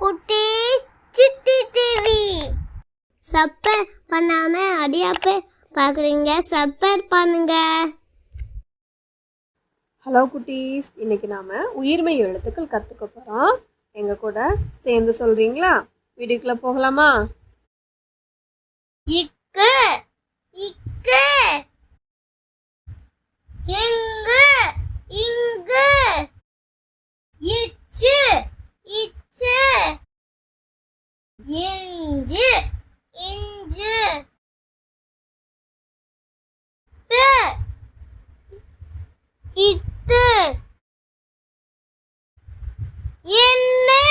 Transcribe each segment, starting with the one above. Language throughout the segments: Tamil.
குட்டீஸ் சிட்டி டிவி. சப்ஸ்கிரைப் பண்ணாம அடியாப்பே பார்க்குறீங்க, சப்ஸ்கிரைப் பண்ணுங்க. ஹலோ குட்டீஸ், இன்னைக்கு நாம உயிர்மெய் எழுத்துக்கள் கற்றுக்க போகிறோம். எங்கள் கூட சேர்ந்து சொல்கிறீங்களா? வீடியோக்குள்ளே போகலாமா? இக்கு இக்கு, இங்கு இங்கு, இச்சு இச்சு, இஞ்சு இஞ்சு, இட்டு இன்னு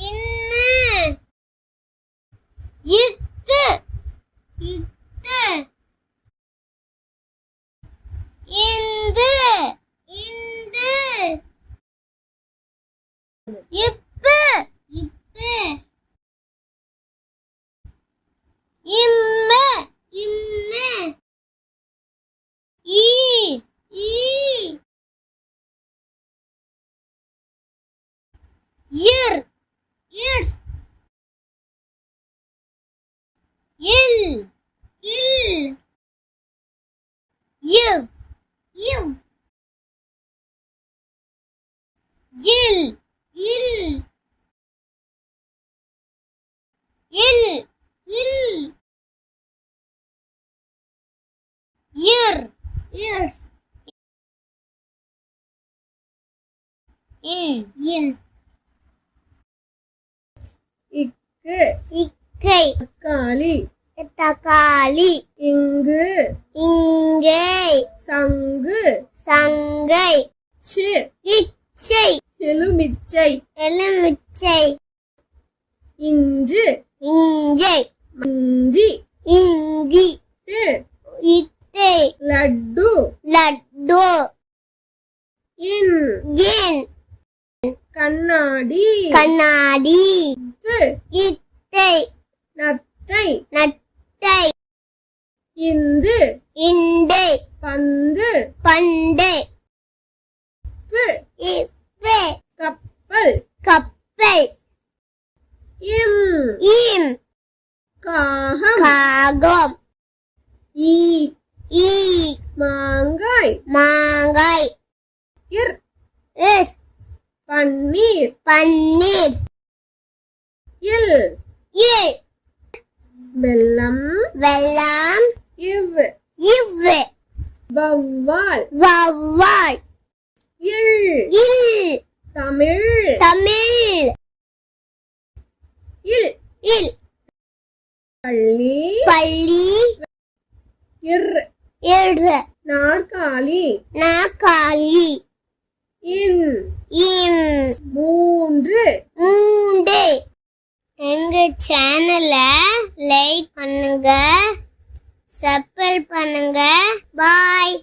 இன்னு, இட்டு இட்டு, இந்து இந்து, இப்பு இப்பு, இம்மு இம்மு, ஈ ஈ, இர் இர், இல் இல், இவ் இவ், இல் இல், இல் இல், இர் இர், இன் இன், இக்கு இக்கை தக்காளி, தக்காளி, இங்கு இங்கை சங்கு, சங்கை, சி இச்சை எலுமிச்சை, எலுமிச்சை, இஞ்சு இஞ்சை, மஞ்சி, இங்கி, இட்டை, லட்டு, லட்டு, இன் இன், கண்ணாடி, கண்ணாடி, இட்டை, நத்தை, நத்தை, இந்து இண்டை, பந்து, பண்டை, இப்பு, கப்பல், கப்பல், இம் இம், காகம், காகம், ஈ ஈ, மாங்காய், மாங்காய், இர் இர், பன்னீர், பன்னீர், இல் இல், வெல்லம், வெல்லம், இவ் இவ்வு, வவ்வால், வவ்வால், இல் இல், தமிழ், தமிழ், இல் இல், பள்ளி, பள்ளி, இர் இர், நாற்காலி, நாற்காலி, இன் இம், மூன்று. மூண்டு. எங்க சேனலை லைக் பண்ணுங்க, சப்ஸ்கிரைப் பண்ணுங்க. பாய்.